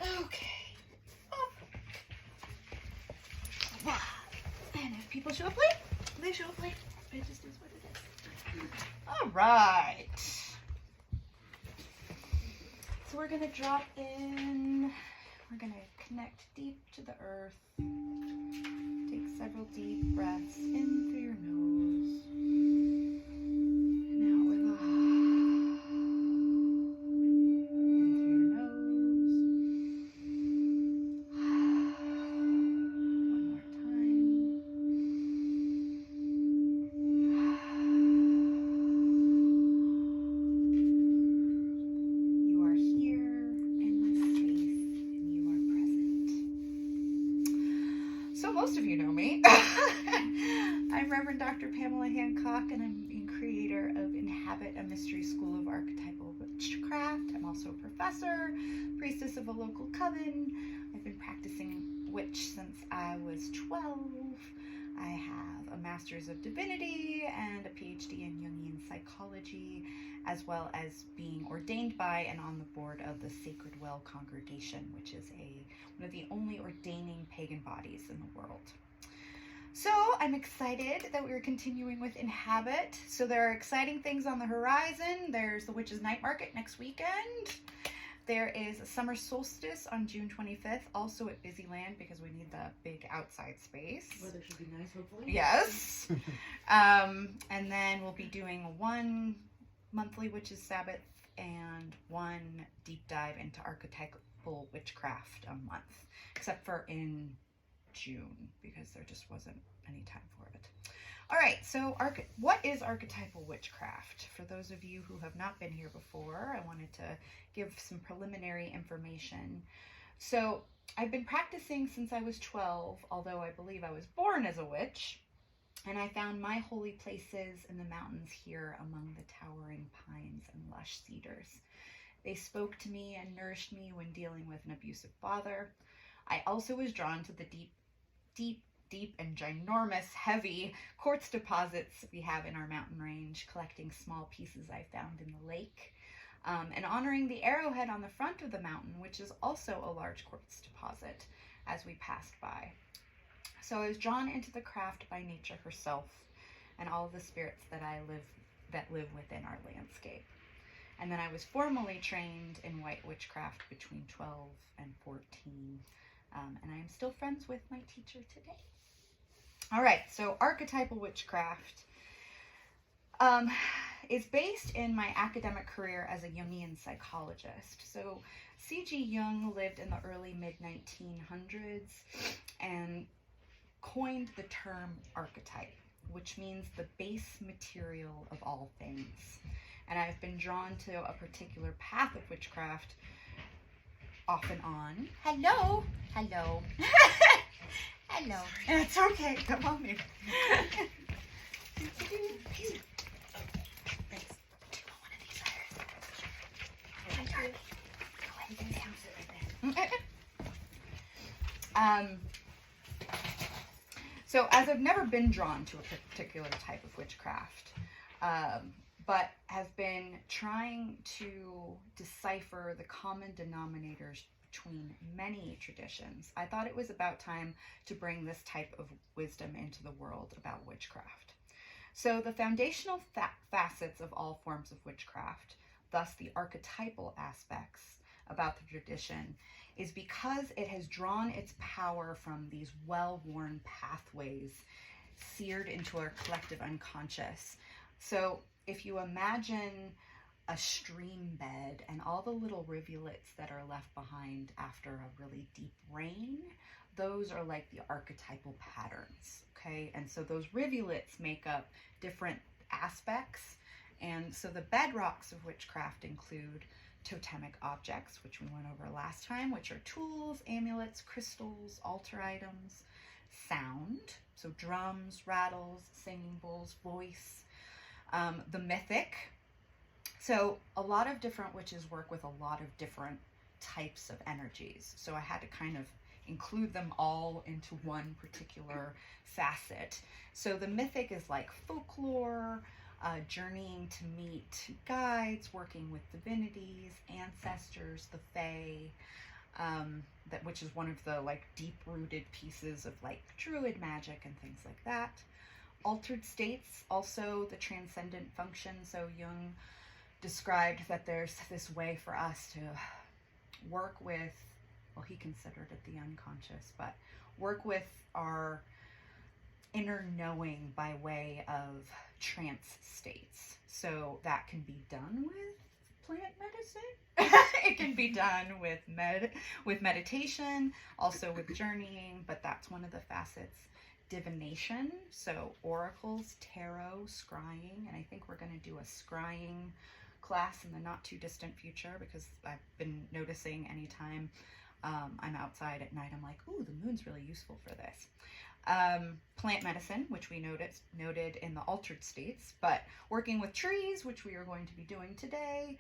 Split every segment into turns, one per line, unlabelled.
Okay. And if people show up late, they show up late. It just is what it is. All right. So we're going to drop in. We're going to connect deep to the earth. Take several deep breaths in through your nose. And out with a in through your nose. One more time. You are here in this space and you are present. So most of you know me. I'm Reverend Dr. Pamela Hancock, and I'm the creator of INHABIT, a mystery school of archetypal witchcraft. I'm also a professor, priestess of a local coven. I've been practicing witch since I was 12. I have a master's of divinity and a PhD in Jungian psychology, as well as being ordained by and on the board of the Sacred Well Congregation, which is one of the only ordaining pagan bodies in the world. So I'm excited that we're continuing with INHABIT. So there are exciting things on the horizon. There's the Witches' Night Market next weekend. There is a summer solstice on June 25th, also at Busyland, because we need the big outside space.
Weather should be nice, hopefully.
Yes. And then we'll be doing one monthly Witches' Sabbath and one deep dive into archetypal witchcraft a month, except for in June, because there just wasn't any time for it. All right, so what is archetypal witchcraft? For those of you who have not been here before, I wanted to give some preliminary information. So I've been practicing since I was 12, although I believe I was born as a witch, and I found my holy places in the mountains here among the towering pines and lush cedars. They spoke to me and nourished me when dealing with an abusive father. I also was drawn to the deep and ginormous, heavy quartz deposits we have in our mountain range, collecting small pieces I found in the lake, and honoring the arrowhead on the front of the mountain, which is also a large quartz deposit, as we passed by. So I was drawn into the craft by nature herself and all of the spirits that live within our landscape. And then I was formally trained in white witchcraft between 12 and 14. And I am still friends with my teacher today. All right, so archetypal witchcraft is based in my academic career as a Jungian psychologist. So C.G. Jung lived in the early mid-1900s and coined the term archetype, which means the base material of all things. And I've been drawn to a particular path of witchcraft off and on. Hello. Hello. Hello. It's okay. Come on in. Thanks. Do you want one of these letters? Hi, Dark. Go ahead and down. So as I've never been drawn to a particular type of witchcraft, but have been trying to decipher the common denominators between many traditions, I thought it was about time to bring this type of wisdom into the world about witchcraft. So the foundational facets of all forms of witchcraft, thus the archetypal aspects about the tradition, is because it has drawn its power from these well-worn pathways seared into our collective unconscious. So if you imagine a stream bed and all the little rivulets that are left behind after a really deep rain, those are like the archetypal patterns, okay? And so those rivulets make up different aspects. And so the bedrocks of witchcraft include totemic objects, which we went over last time, which are tools, amulets, crystals, altar items, sound, so drums, rattles, singing bowls, voice, the mythic. So a lot of different witches work with a lot of different types of energies. So I had to kind of include them all into one particular facet. So the mythic is like folklore, journeying to meet guides, working with divinities, ancestors, the fae. which is one of the like deep-rooted pieces of like druid magic and things like that. Altered states, also the transcendent function. So Jung described that there's this way for us to work with, well, he considered it the unconscious, but work with our inner knowing by way of trance states. So that can be done with plant medicine. It can be done with meditation, also with journeying, but that's one of the facets. Divination, so oracles, tarot, scrying, and I think we're going to do a scrying class in the not too distant future, because I've been noticing anytime I'm outside at night, I'm like, ooh, the moon's really useful for this. Plant medicine, which we noted in the altered states, but working with trees, which we are going to be doing today,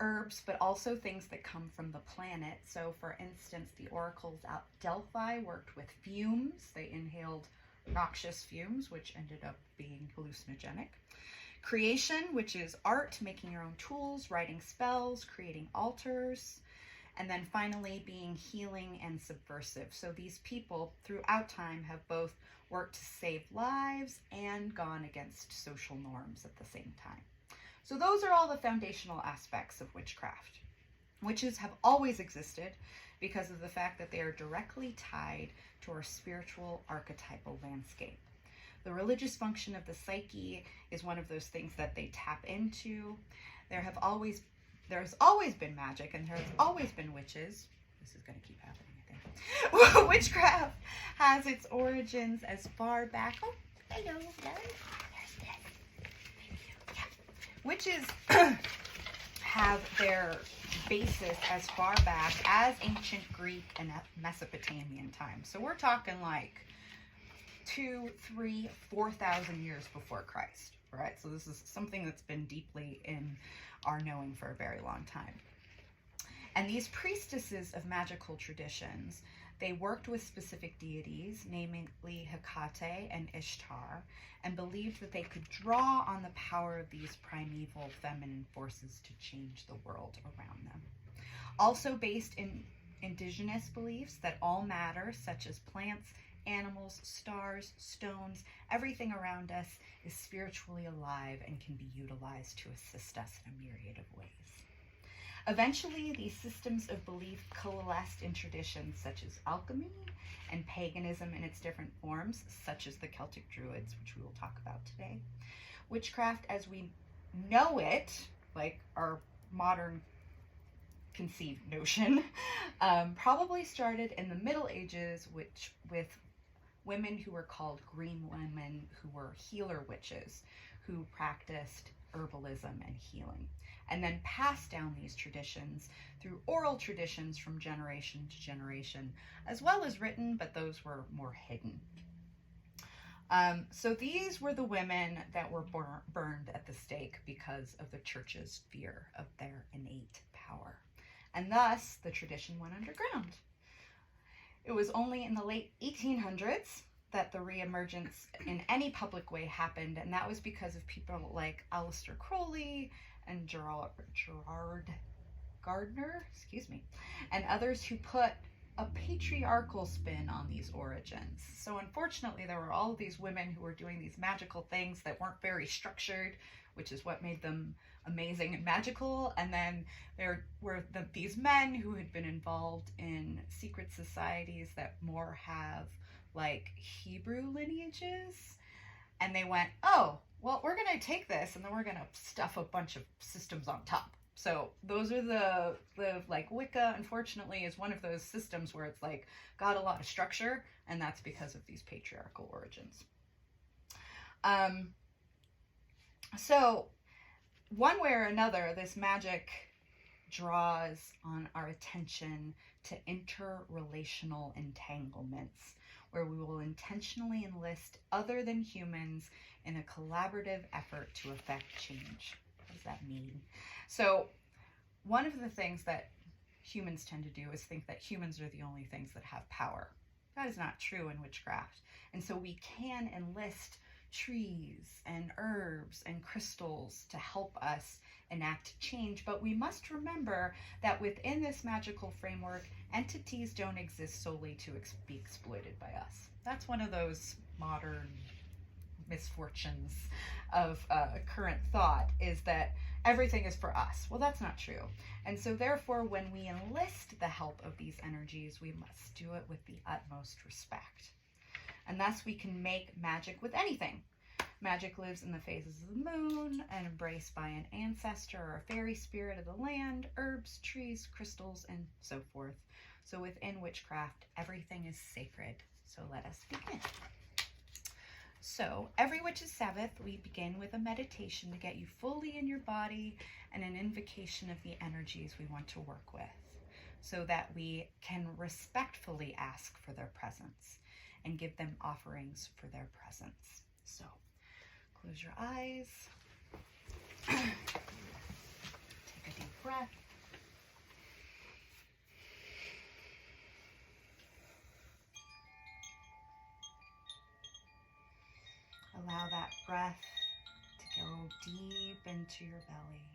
herbs, but also things that come from the planet. So for instance, the oracles at Delphi worked with fumes. They inhaled noxious fumes, which ended up being hallucinogenic. Creation, which is art, making your own tools, writing spells, creating altars. And then finally being healing and subversive. So these people throughout time have both worked to save lives and gone against social norms at the same time. So those are all the foundational aspects of witchcraft. Witches have always existed because of the fact that they are directly tied to our spiritual archetypal landscape. The religious function of the psyche is one of those things that they tap into. There's always been magic, and there's always been witches. This is going to keep happening, I think. Witchcraft has its origins as far back. Oh, hello, there's this. Yeah. Witches have their basis as far back as ancient Greek and Mesopotamian times. So we're talking like 2, 3, 4,000 years before Christ, right? So this is something that's been deeply in our knowing for a very long time. And these priestesses of magical traditions, they worked with specific deities, namely Hecate and Ishtar, and believed that they could draw on the power of these primeval feminine forces to change the world around them. Also based in indigenous beliefs that all matter, such as plants, animals, stars, stones, everything around us is spiritually alive and can be utilized to assist us in a myriad of ways. Eventually, these systems of belief coalesced in traditions such as alchemy and paganism in its different forms, such as the Celtic Druids, which we will talk about today. Witchcraft as we know it, like our modern conceived notion, probably started in the Middle Ages, with women who were called green women, who were healer witches, who practiced herbalism and healing, and then passed down these traditions through oral traditions from generation to generation, as well as written, but those were more hidden. So these were the women that were burned at the stake because of the church's fear of their innate power. And thus, the tradition went underground. It was only in the late 1800s that the reemergence in any public way happened, and that was because of people like Aleister Crowley and Gerard Gardner, and others who put a patriarchal spin on these origins. So unfortunately, there were all of these women who were doing these magical things that weren't very structured, which is what made them amazing and magical. And then there were these men who had been involved in secret societies that more have like Hebrew lineages. And they went, oh, well, we're going to take this and then we're going to stuff a bunch of systems on top. So those are the like Wicca, unfortunately, is one of those systems where it's like got a lot of structure, and that's because of these patriarchal origins. So one way or another, this magic draws on our attention to interrelational entanglements, where we will intentionally enlist other than humans in a collaborative effort to effect change. What does that mean? So one of the things that humans tend to do is think that humans are the only things that have power. That is not true in witchcraft. And so we can enlist trees and herbs and crystals to help us enact change, but we must remember that within this magical framework, entities don't exist solely to be exploited by us. That's one of those modern misfortunes of current thought, is that everything is for us. Well, that's not true. And so therefore, when we enlist the help of these energies, we must do it with the utmost respect. And thus we can make magic with anything. Magic lives in the phases of the moon and embraced by an ancestor or a fairy spirit of the land, herbs, trees, crystals, and so forth. So within witchcraft, everything is sacred. So let us begin. So every witch's Sabbath, we begin with a meditation to get you fully in your body and an invocation of the energies we want to work with, so that we can respectfully ask for their presence and give them offerings for their presence. So close your eyes, take a deep breath. Allow that breath to go deep into your belly.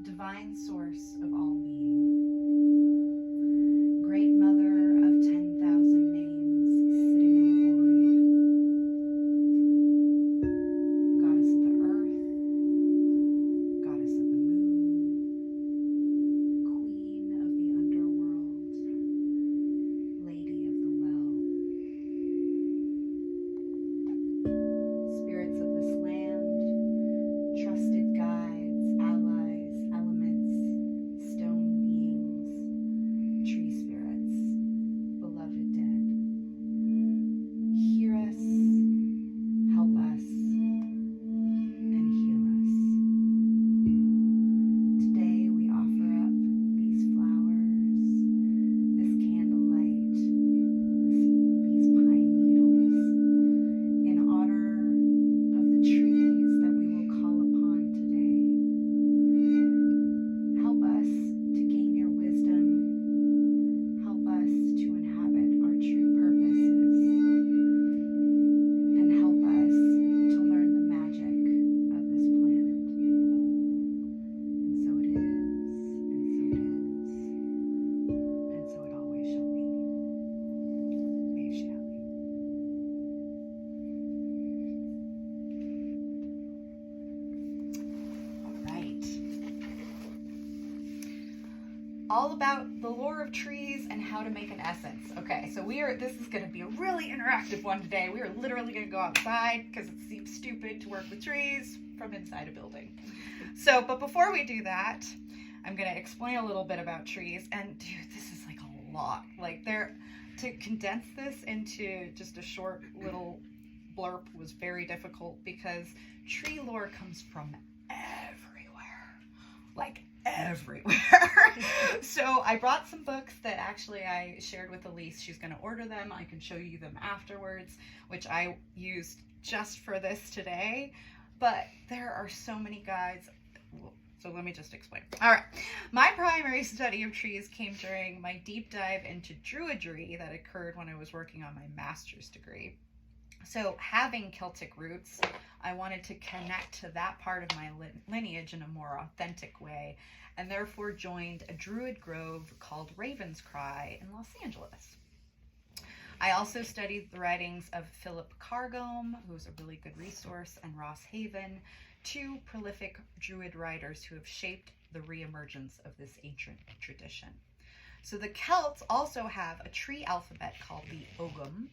Divine source of all being, great mother of 10,000 names sitting in the void, goddess of the earth, goddess of the moon, queen of the underworld, lady of the well, spirits of this land, trusted guides, allies, elements, stone beings, tree spirits, beloved dead. Hear us, help us, and heal us. Today we offer up these flowers, this candlelight, these pine needles, in honor of the trees that we will call upon today. Help us to gain your wisdom. Help us to inhabit our true purposes. And help us to learn the magic of this planet. And so it is, and so it always shall be. Shall All right. All about the lore of trees and how to make an essence. Okay, so this is going to be a really interactive one today. We are literally going to go outside because it seems stupid to work with trees from inside a building. So, but before we do that, I'm going to explain a little bit about trees. And dude, this is like a lot. Like to condense this into just a short little blurb was very difficult because tree lore comes from everywhere. Like everywhere. So I brought some books that actually I shared with Elise. She's going to order them. I can show you them afterwards, which I used just for this today. But there are so many guides. So let me just explain. All right. My primary study of trees came during my deep dive into Druidry that occurred when I was working on my master's degree. So having Celtic roots, I wanted to connect to that part of my lineage in a more authentic way, and therefore joined a Druid grove called Raven's Cry in Los Angeles. I also studied the writings of Philip Cargome, who's a really good resource, and Ross Haven, two prolific Druid writers who have shaped the reemergence of this ancient tradition. So the Celts also have a tree alphabet called the Ogam,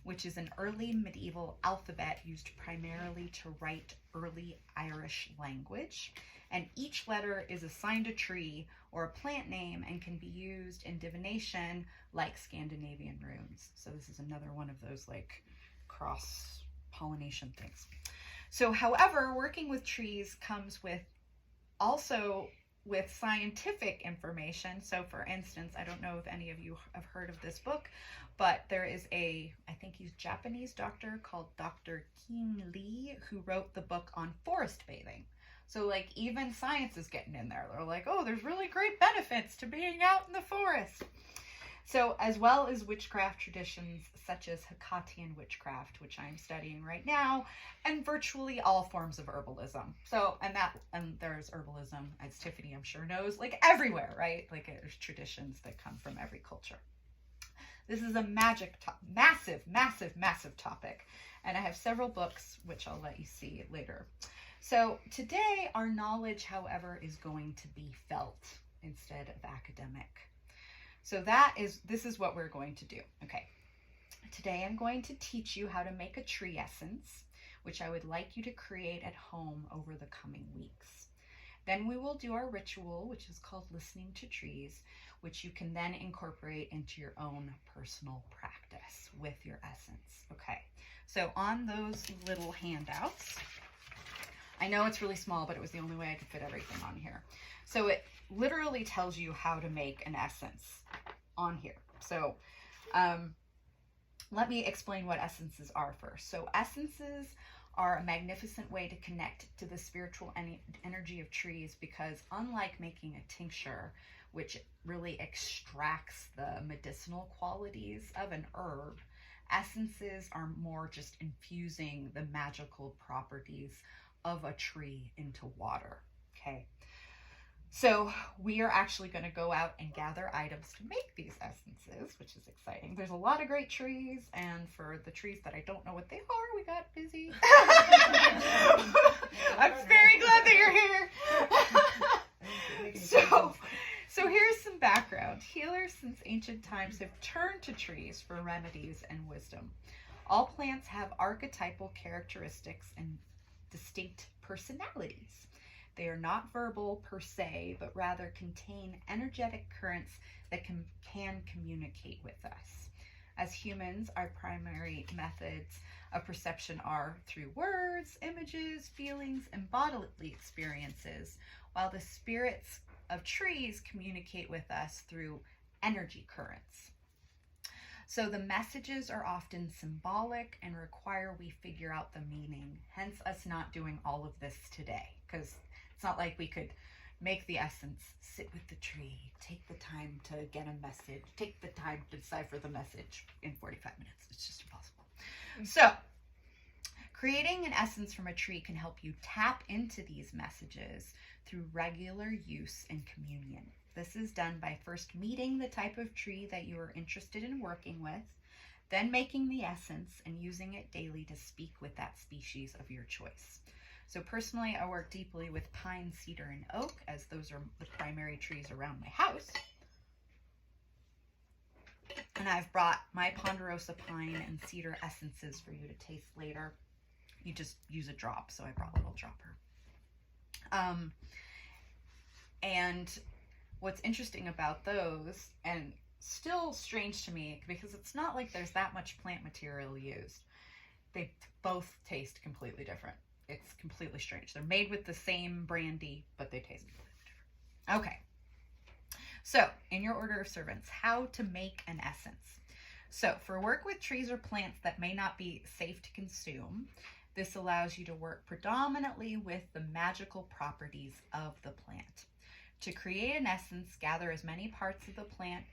which is an early medieval alphabet used primarily to write early Irish language. And each letter is assigned a tree or a plant name and can be used in divination like Scandinavian runes. So this is another one of those like cross-pollination things. So however, working with trees comes with also with scientific information. So for instance, I don't know if any of you have heard of this book, but there is I think he's Japanese doctor called Dr. Keen Lee, who wrote the book on forest bathing. So like even science is getting in there. They're like, oh, there's really great benefits to being out in the forest. So, as well as witchcraft traditions such as Hecatian witchcraft, which I'm studying right now, and virtually all forms of herbalism. So, and there's herbalism, as Tiffany I'm sure knows, like everywhere, right? Like there's traditions that come from every culture. This is a massive, massive, massive topic, and I have several books which I'll let you see later. So today, our knowledge, however, is going to be felt instead of academic. So this is what we're going to do. Okay. Today I'm going to teach you how to make a tree essence, which I would like you to create at home over the coming weeks. Then we will do our ritual, which is called listening to trees, which you can then incorporate into your own personal practice with your essence. Okay. So on those little handouts, I know it's really small, but it was the only way I could fit everything on here. So it literally tells you how to make an essence on here. So let me explain what essences are first. So essences are a magnificent way to connect to the spiritual energy of trees, because unlike making a tincture, which really extracts the medicinal qualities of an herb, essences are more just infusing the magical properties of a tree into water. Okay. So we are actually going to go out and gather items to make these essences, which is exciting. There's a lot of great trees, and for the trees that I don't know what they are, we got busy. I'm very glad that you're here. So here's some background. Healers since ancient times have turned to trees for remedies and wisdom. All plants have archetypal characteristics and distinct personalities. They are not verbal per se, but rather contain energetic currents that can communicate with us. As humans, our primary methods of perception are through words, images, feelings, and bodily experiences, while the spirits of trees communicate with us through energy currents. So the messages are often symbolic and require we figure out the meaning, hence us not doing all of this today, because it's not like we could make the essence, sit with the tree, take the time to get a message, take the time to decipher the message in 45 minutes. It's just impossible. So creating an essence from a tree can help you tap into these messages through regular use and communion. This is done by first meeting the type of tree that you are interested in working with, then making the essence and using it daily to speak with that species of your choice. So personally, I work deeply with pine, cedar, and oak, as those are the primary trees around my house. And I've brought my ponderosa pine and cedar essences for you to taste later. You just use a drop, so I brought a little dropper. And what's interesting about those, and still strange to me, because it's not like there's that much plant material used, they both taste completely different. It's completely strange. They're made with the same brandy, but they taste completely different. Okay. So, in your order of servants, how to make an essence. So, for work with trees or plants that may not be safe to consume, this allows you to work predominantly with the magical properties of the plant. To create an essence, gather as many parts of the plant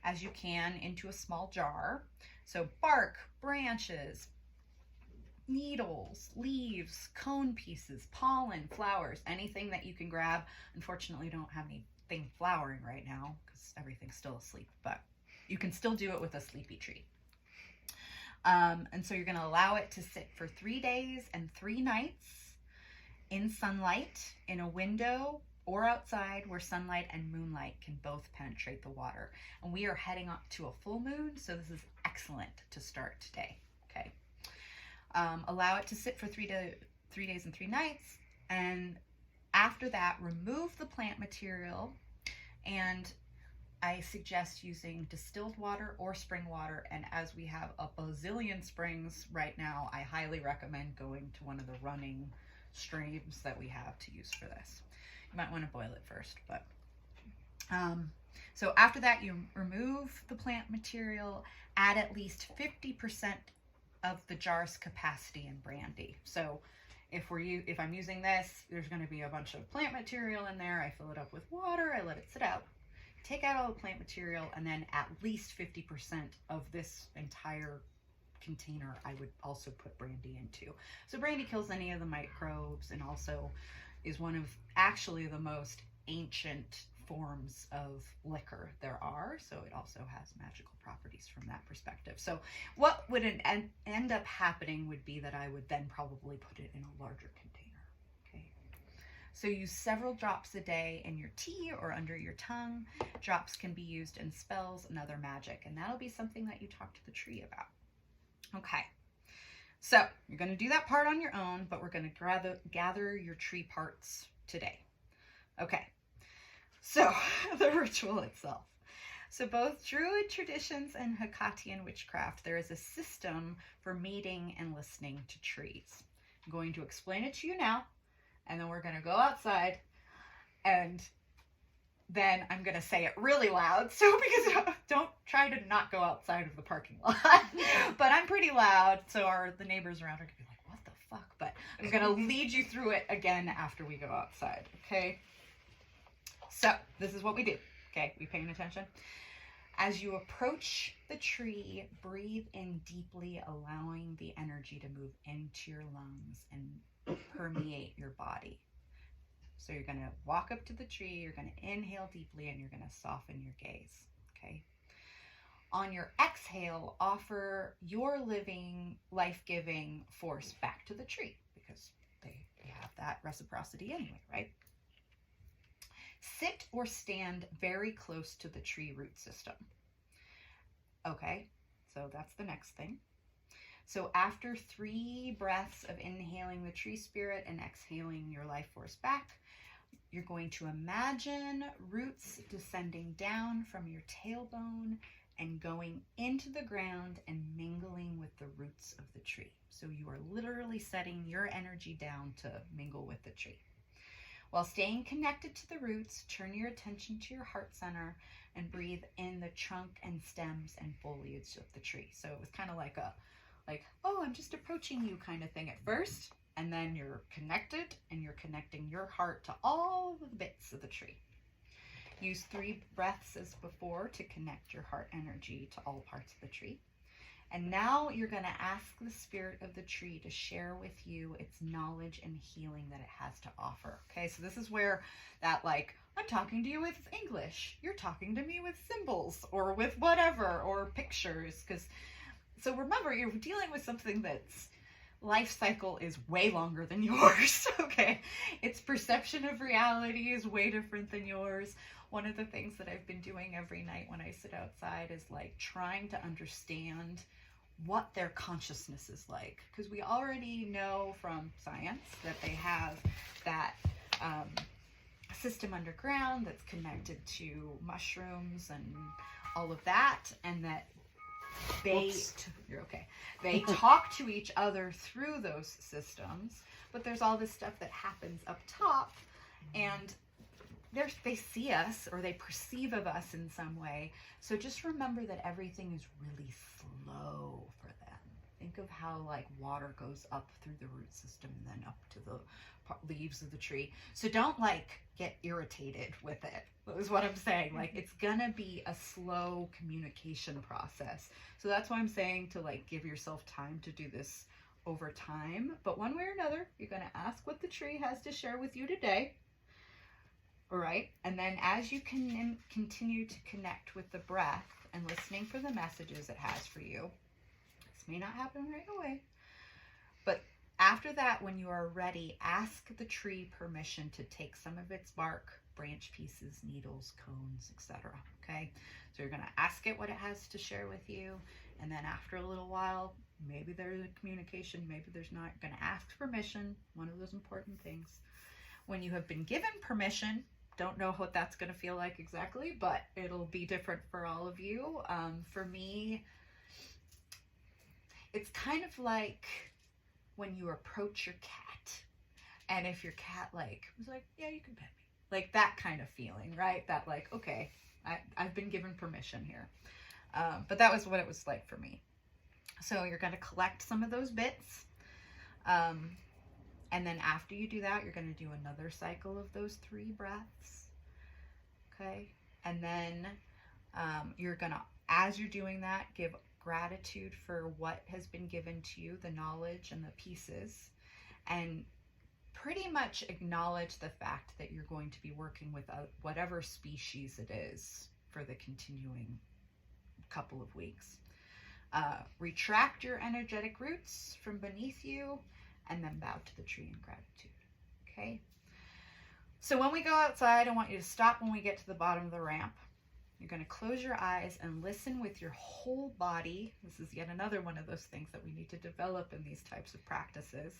as you can into a small jar. So, bark, branches, needles, leaves, cone pieces, pollen, flowers, anything that you can grab. Unfortunately, I don't have anything flowering right now because everything's still asleep, but you can still do it with a sleepy tree. And so you're going to allow it to sit for 3 days and 3 nights in sunlight, in a window, or outside where sunlight and moonlight can both penetrate the water. And we are heading up to a full moon, so this is excellent to start today. Okay. Allow it to sit for 3 days and 3 nights, and after that, remove the plant material, and I suggest using distilled water or spring water, and as we have a bazillion springs right now, I highly recommend going to one of the running streams that we have to use for this. You might want to boil it first, but so after that, you remove the plant material, add at least 50% of the jar's capacity in brandy. So if I'm using this, there's going to be a bunch of plant material in there. I fill it up with water, I let it sit out. take out all the plant material, and then at least 50% of this entire container I would also put brandy into. So brandy kills any of the microbes, and also is one of actually the most ancient forms of liquor there are. So it also has magical properties from that perspective. So what would end up happening would be that I would then probably put it in a larger container. Okay. So use several drops a day in your tea or under your tongue. Drops can be used in spells and other magic, and that'll be something that you talk to the tree about. Okay, so you're going to do that part on your own, but we're going to gather your tree parts today. Okay, so the ritual itself. So both Druid traditions and Hecatian witchcraft, there is a system for meeting and listening to trees. I'm going to explain it to you now, and then we're going to go outside, and then I'm going to say it really loud. So because don't try to not go outside of the parking lot, but I'm pretty loud. So the neighbors around are going to be like, what the fuck? But I'm going to lead you through it again after we go outside. Okay. So this is what we do. Okay. We paying attention? As you approach the tree, breathe in deeply, allowing the energy to move into your lungs and permeate your body. So you're going to walk up to the tree, you're going to inhale deeply, and you're going to soften your gaze, okay? On your exhale, offer your living, life-giving force back to the tree, because they have that reciprocity anyway, right? Sit or stand very close to the tree root system. Okay, so that's the next thing. So after 3 breaths of inhaling the tree spirit and exhaling your life force back, you're going to imagine roots descending down from your tailbone and going into the ground and mingling with the roots of the tree. So you are literally setting your energy down to mingle with the tree. While staying connected to the roots, turn your attention to your heart center and breathe in the trunk and stems and foliage of the tree. So it was kind of like oh, I'm just approaching you kind of thing at first. And then you're connected, and you're connecting your heart to all the bits of the tree. Use 3 breaths as before to connect your heart energy to all parts of the tree. And now you're going to ask the spirit of the tree to share with you its knowledge and healing that it has to offer. Okay, so this is where that I'm talking to you with English. You're talking to me with symbols or with whatever, or pictures. So remember, you're dealing with something that's life cycle is way longer than yours, okay? Its perception of reality is way different than yours. One of the things that I've been doing every night when I sit outside is trying to understand what their consciousness is like. Because we already know from science that they have that system underground that's connected to mushrooms and all of that, and that you're okay. They talk to each other through those systems, but there's all this stuff that happens up top, and they see us, or they perceive of us in some way. So just remember that everything is really slow for them. Think of how water goes up through the root system and then up to the leaves of the tree. So don't get irritated with it, is what I'm saying. It's gonna be a slow communication process. So that's why I'm saying to give yourself time to do this over time. But one way or another, you're gonna ask what the tree has to share with you today. All right, and then as you can continue to connect with the breath and listening for the messages it has for you, this may not happen right away, but after that, when you are ready, ask the tree permission to take some of its bark, branch pieces, needles, cones, etc. Okay, so you're going to ask it what it has to share with you, and then after a little while, maybe there's a communication, maybe there's not. You're going to ask permission, one of those important things. When you have been given permission, don't know what that's going to feel like exactly, but it'll be different for all of you. For me, it's kind of like when you approach your cat, and if your cat was yeah, you can pet me, that kind of feeling, right? That okay, I've been given permission here. But that was what it was like for me. So you're going to collect some of those bits, and then after you do that, you're going to do another cycle of those 3 breaths. Okay, And then you're gonna, as you're doing that, give gratitude for what has been given to you, the knowledge and the pieces, and pretty much acknowledge the fact that you're going to be working with whatever species it is for the continuing couple of weeks. Retract your energetic roots from beneath you, and then bow to the tree in gratitude. Okay? So when we go outside, I want you to stop when we get to the bottom of the ramp. You're going to close your eyes and listen with your whole body. This is yet another one of those things that we need to develop in these types of practices.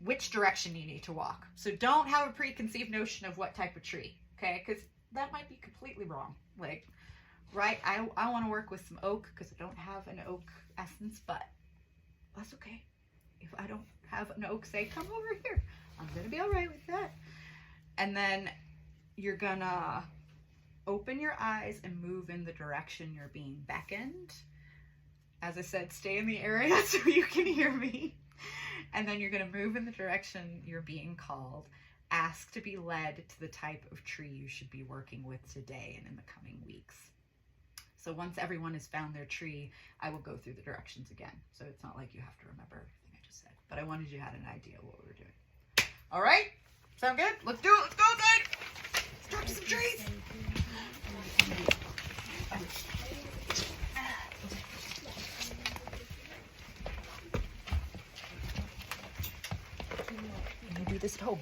Which direction you need to walk. So don't have a preconceived notion of what type of tree, okay? Because that might be completely wrong. Like, right, I want to work with some oak because I don't have an oak essence, but that's okay. If I don't have an oak, say, come over here. I'm going to be all right with that. And then you're going to open your eyes and move in the direction you're being beckoned. As I said, stay in the area so you can hear me. And then you're going to move in the direction you're being called. Ask to be led to the type of tree you should be working with today and in the coming weeks. So once everyone has found their tree, I will go through the directions again. So it's not like you have to remember everything I just said. But I wanted you to have an idea of what we were doing. All right? Sound good? Let's do it. Let's go outside. Let's talk to some trees. I'm going to do this at home.